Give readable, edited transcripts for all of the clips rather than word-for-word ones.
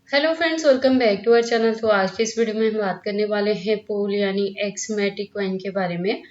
Hello friends, welcome back to our channel. तो आज के इस वीडियो में हम बात करने वाले हैं पोल यानी एक्समेटिक कॉइन के बारे में।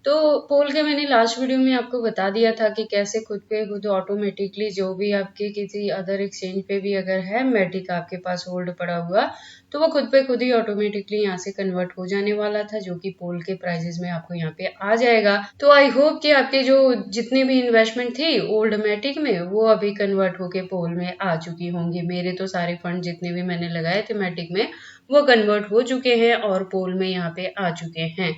तो पोल के मैंने लास्ट वीडियो में आपको बता दिया था कि कैसे खुद पे खुद ऑटोमेटिकली जो भी आपके किसी अदर एक्सचेंज पे भी अगर है मैटिक आपके पास होल्ड पड़ा हुआ, तो वो खुद पे खुद ही ऑटोमेटिकली यहाँ से कन्वर्ट हो जाने वाला था, जो कि पोल के प्राइजेस में आपको यहाँ पे आ जाएगा। तो आई होप कि आपके जो जितनी भी इन्वेस्टमेंट थी ओल्ड मैटिक में वो अभी कन्वर्ट होके पोल में आ चुकी होंगी। मेरे तो सारे फंड जितने भी मैंने लगाए थे मैटिक में वो कन्वर्ट हो चुके हैं और पोल में यहाँ पे आ चुके हैं।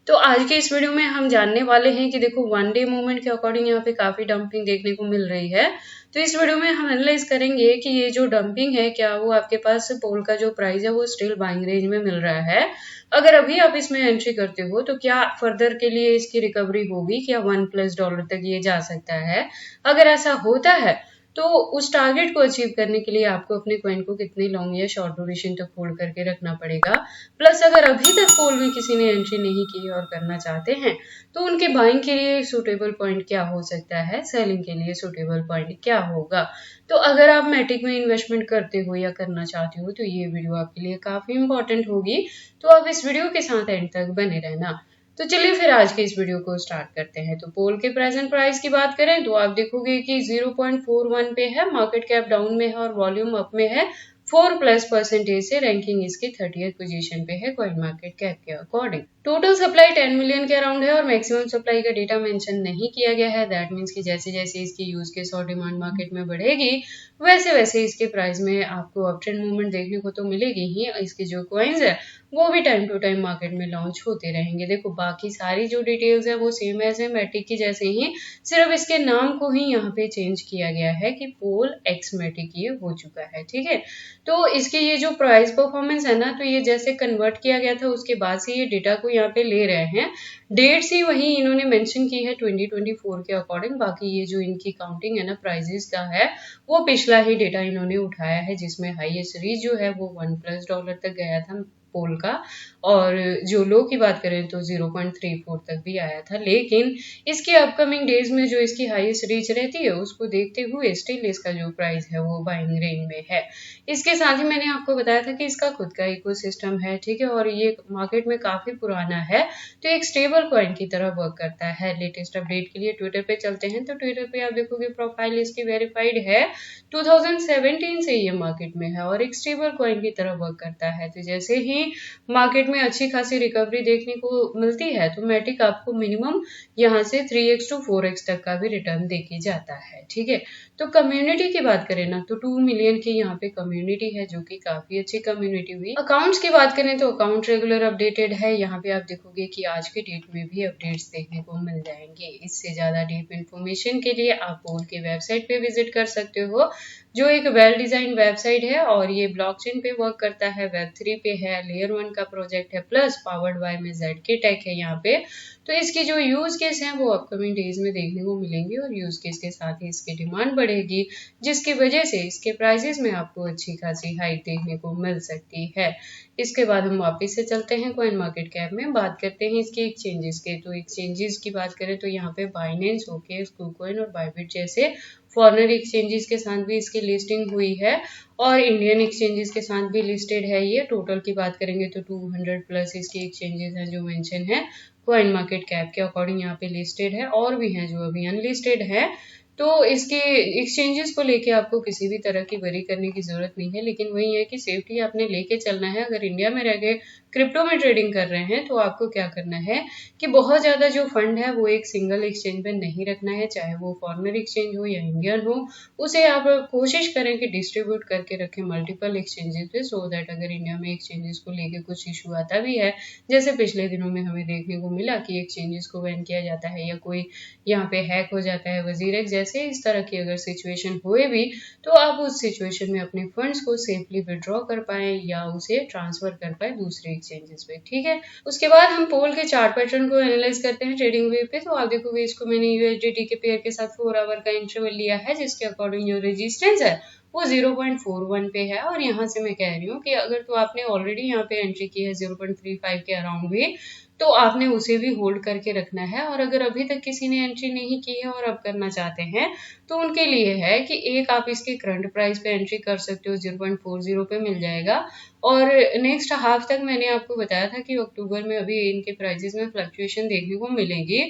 तो आज के इस वीडियो में हम जानने वाले हैं कि देखो वन डे मूवमेंट के अकॉर्डिंग यहाँ पे काफी डंपिंग देखने को मिल रही है। तो इस वीडियो में हम एनालाइज करेंगे कि ये जो डंपिंग है क्या वो आपके पास पोल का जो प्राइस है वो स्टिल बाइंग रेंज में मिल रहा है। अगर अभी आप इसमें एंट्री करते हो तो क्या फर्दर के लिए इसकी रिकवरी होगी, क्या $1+ तक ये जा सकता है। अगर ऐसा होता है तो उस टारगेट को अचीव करने के लिए आपको अपने कॉइन को कितने लॉन्ग या शॉर्ट ड्यूरेशन तक होल्ड करके रखना पड़ेगा। प्लस अगर अभी तक पोल में किसी ने एंट्री नहीं की और करना चाहते हैं तो उनके बाइंग के लिए सुटेबल पॉइंट क्या हो सकता है, सेलिंग के लिए सुटेबल पॉइंट क्या होगा। तो अगर आप मैटिक में इन्वेस्टमेंट करते हो या करना चाहते हो तो ये वीडियो आपके लिए काफी इंपॉर्टेंट होगी। तो आप इस वीडियो के साथ एंड तक बने रहना। तो चलिए फिर आज के इस वीडियो को स्टार्ट करते हैं। तो पोल के प्रेजेंट प्राइस की बात करें तो आप देखोगे कि 0.41 पे है, मार्केट कैप डाउन में है और वॉल्यूम अप में है 4+% से। रैंकिंग इसकी 30th पोजीशन पे है कॉइन मार्केट कैप के अकॉर्डिंग। टोटल सप्लाई 10 मिलियन के अराउंड है और मैक्सिमम सप्लाई का डेटा मेंशन नहीं किया गया है। दैट मीन्स कि जैसे जैसे इसकी यूज केस और डिमांड मार्केट में बढ़ेगी वैसे वैसे इसके प्राइस में आपको अप ट्रेंड मूवमेंट देखने को तो मिलेगी ही। इसके जो कॉइन्स है वो भी टाइम टू टाइम मार्केट में लॉन्च होते रहेंगे। देखो बाकी सारी जो डिटेल्स है वो सेम है मैटिक की जैसे ही, सिर्फ इसके नाम को ही यहाँ पे चेंज किया गया है कि पोल एक्स मैटिक ये हो चुका है। ठीक है, तो इसके ये जो प्राइस परफॉर्मेंस है ना, तो ये जैसे कन्वर्ट किया गया था उसके बाद से ये डेटा को यहाँ पे ले रहे हैं। डेट्स ही वही इन्होंने मेंशन की है 2024 के अकॉर्डिंग। बाकी ये जो इनकी काउंटिंग है ना प्राइजेस का है वो पिछला ही डेटा इन्होंने उठाया है, जिसमें हाईएस्ट रीच जो है वो $1+ तक गया था पोल का, और जो लो की बात करें तो 0.34 तक भी आया था। लेकिन इसके अपकमिंग डेज में जो इसकी हाईएस्ट रीच रहती है उसको देखते हुए स्टिल इसका जो प्राइस है वो बाइंग रेंज में है। इसके साथ ही मैंने आपको बताया था कि इसका खुद का इकोसिस्टम है, ठीक है, और ये मार्केट में काफी पुराना है तो एक स्टेबल कॉइन की तरह वर्क करता है। लेटेस्ट अपडेट के लिए ट्विटर पे चलते हैं तो ट्विटर पे आप देखोगे प्रोफाइल इसकी वेरीफाइड है, 2017 से ये मार्केट में है और एक स्टेबल कॉइन की तरह वर्क करता है। तो जैसे ही मार्केट में अच्छी खासी रिकवरी देखने को मिलती है तो मैटिक आपको मिनिमम यहाँ से 3x to 4x तक का भी रिटर्न देके जाता है। ठीक है, तो कम्युनिटी की बात करें ना तो 2 मिलियन की यहाँ पे कम्युनिटी है, जो कि काफी अच्छी कम्युनिटी हुई। अकाउंट्स की बात करें तो अकाउंट रेगुलर अपडेटेड है। यहाँ पे आप देखोगे कि आज के डेट में भी अपडेट्स देखने को मिल जाएंगे। इससे ज्यादा डीप इंफॉर्मेशन के लिए आप पोल की वेबसाइट पे विजिट कर सकते हो, जो एक वेल डिजाइन वेबसाइट है और ये ब्लॉकचेन पे वर्क करता है, वेब3 पे है, लेयर 1 का प्रोजेक्ट है, प्लस पावर्ड बाय में ZK टेक है यहाँ पे। तो इसकी जो यूज केस है वो अपकमिंग डेज में देखने को मिलेंगे और यूज केस के साथ ही इसकी डिमांड बढ़ेगी, जिसकी वजह से इसके प्राइसेस में आपको अच्छी खासी हाइक देखने को मिल सकती है। इसके बाद हम वापस से चलते हैं कॉइन मार्केट कैप में, बात करते हैं इसके एक्सचेंजेस के। तो एक्सचेंजेस की बात करें तो यहाँ पे बाइनेंस, ओके, KuCoin और बाइबिट जैसे फॉरेनर एक्सचेंजेस के साथ भी इसकी लिस्टिंग हुई है और इंडियन एक्सचेंजेस के साथ भी लिस्टेड है। ये टोटल की बात करेंगे तो 200+ इसके एक्सचेंजेस हैं जो मेंशन है कॉइन मार्केट कैप के अकॉर्डिंग यहाँ पे लिस्टेड है, और भी हैं जो अभी अनलिस्टेड है। तो इसके एक्सचेंजेस को लेके आपको किसी भी तरह की वरी करने की जरूरत नहीं है, लेकिन वही है कि सेफ्टी आपने लेके चलना है। अगर इंडिया में रह के क्रिप्टो में ट्रेडिंग कर रहे हैं तो आपको क्या करना है कि बहुत ज्यादा जो फंड है वो एक सिंगल एक्सचेंज पे नहीं रखना है, चाहे वो फॉरेनर एक्सचेंज हो या इंडियन हो, उसे आप कोशिश करें कि डिस्ट्रीब्यूट करके रखें मल्टीपल एक्सचेंजेस पे, सो दैट अगर इंडिया में एक्सचेंजेस को लेके कुछ इशू आता भी है, जैसे पिछले दिनों में हमें देखने को मिला कि एक्सचेंजेस को बैन किया जाता है या कोई यहाँ पे हैक हो जाता है वजीरेक्स जैसे, इस तरह की अगर सिचुएशन हुए भी तो आप उस सिचुएशन में अपने फंड्स को सेफली विड्रॉ कर पाए या उसे ट्रांसफर कर पाए दूसरे एक्सचेंजेस पे। ठीक है, उसके बाद हम पोल के चार्ट पैटर्न को एनालाइज करते हैं ट्रेडिंग वे पे। तो आप देखोगे इसको मैंने USDT के पेयर के साथ 4 आवर का इंटरवल लिया है, जिसके अकॉर्डिंग जो रेजिस्टेंस है वो 0.41 पे है, और यहाँ से मैं कह रही हूँ कि अगर तो आपने ऑलरेडी यहाँ पे एंट्री की है 0.35 के अराउंड भी, तो आपने उसे भी होल्ड करके रखना है। और अगर अभी तक किसी ने एंट्री नहीं की है और अब करना चाहते हैं तो उनके लिए है कि एक आप इसके करंट प्राइस पे एंट्री कर सकते हो, 0.40 पे मिल जाएगा। और नेक्स्ट हाफ तक मैंने आपको बताया था कि अक्टूबर में अभी इनके प्राइसेस में फ्लक्चुएशन देखने को मिलेगी,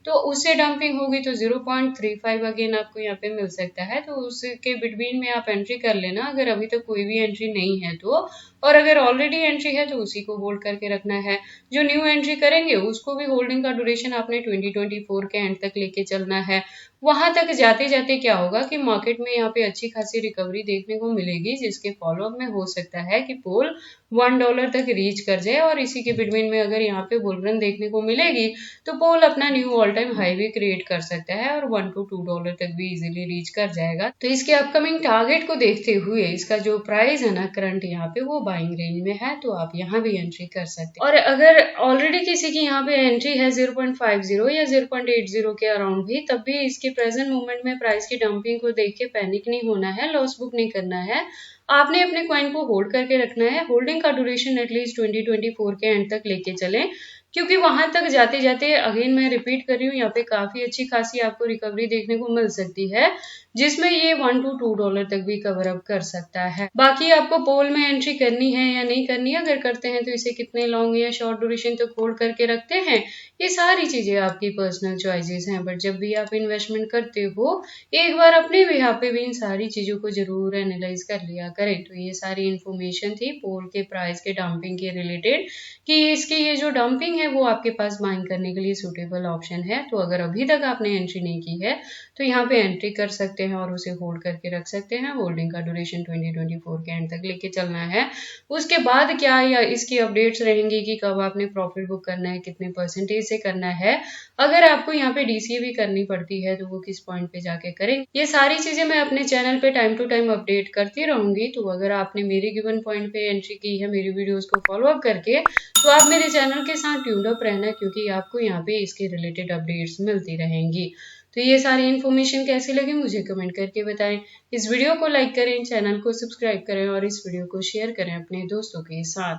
तो उससे डंपिंग होगी तो 0.35 अगेन आपको यहाँ पे मिल सकता है। तो उसके बिटवीन में आप एंट्री कर लेना अगर अभी तक कोई भी एंट्री नहीं है तो। और अगर ऑलरेडी एंट्री है तो उसी को होल्ड करके रखना है। जो न्यू एंट्री करेंगे उसको भी होल्डिंग का ड्यूरेशन आपने 2024 के एंड तक लेके चलना है। वहां तक जाते जाते क्या होगा कि मार्केट में यहाँ पे अच्छी खासी रिकवरी देखने को मिलेगी, जिसके फॉलोअप में हो सकता है कि पोल $1 तक रीच कर जाए। और इसी के बिटवीन में अगर यहाँ पे बुल रन देखने को मिलेगी तो पोल अपना न्यू ऑल टाइम हाई भी क्रिएट कर सकता है और $1 to $2 तक भी इजीली रीच कर जाएगा। तो इसके अपकमिंग टारगेट को देखते हुए इसका जो प्राइस है ना करंट यहाँ पे वो बाइंग रेंज में है, तो आप यहाँ भी एंट्री कर सकते हैं। और अगर ऑलरेडी किसी की यहाँ पे एंट्री है 0.50 या 0.80 के अराउंड भी, तब भी इसके प्रेजेंट मूवमेंट में प्राइस की डंपिंग को देख के पैनिक नहीं होना है, लॉस बुक नहीं करना है। आपने अपने कॉइन को होल्ड करके रखना है। होल्डिंग का ड्यूरेशन एटलीस्ट 2024 के एंड तक लेके चलें, क्योंकि वहां तक जाते जाते अगेन मैं रिपीट कर रही हूँ, यहाँ पे काफी अच्छी खासी आपको रिकवरी देखने को मिल सकती है, जिसमें ये $1 to $2 तक भी कवर अप कर सकता है। बाकी आपको पोल में एंट्री करनी है या नहीं करनी है, अगर करते हैं तो इसे कितने लॉन्ग या शॉर्ट ड्यूरेशन तक होल्ड करके रखते हैं, ये सारी चीजें आपकी पर्सनल चॉइसेस हैं। बट जब भी आप इन्वेस्टमेंट करते हो एक बार अपने यहाँ पे भी इन सारी चीजों को जरूर एनालाइज कर लिया करें। तो ये सारी इन्फॉर्मेशन थी पोल के प्राइस के डंपिंग के रिलेटेड, कि इसकी ये जो डंपिंग है वो आपके पास बाइंग करने के लिए सूटेबल ऑप्शन है। तो अगर अभी तक आपने एंट्री नहीं की है तो यहाँ पे एंट्री कर सकते हैं और उसे होल्ड करके रख सकते हैं। होल्डिंग का ड्यूरेशन 2024 के एंड तक लेके चलना है। उसके बाद क्या या इसकी अपडेट्स रहेंगी कि कब आपने प्रॉफिट बुक करना है, कितने परसेंटेज से करना है, अगर आपको यहाँ पे डीसीए भी करनी पड़ती है तो वो किस पॉइंट पे जाके करें, ये सारी चीजें मैं अपने चैनल पे टाइम टू टाइम अपडेट करती रहूंगी। तो अगर आपने मेरे गिवन पॉइंट पे एंट्री की है मेरी वीडियोस को फॉलो अप करके, तो आप मेरे चैनल के साथ ट्यून्ड अप रहना, क्योंकि आपको यहाँ पे इसके रिलेटेड अपडेट्स मिलती रहेंगी। तो ये सारी इन्फॉर्मेशन कैसी लगी मुझे कमेंट करके बताएं। इस वीडियो को लाइक करें, चैनल को सब्सक्राइब करें और इस वीडियो को शेयर करें अपने दोस्तों के साथ।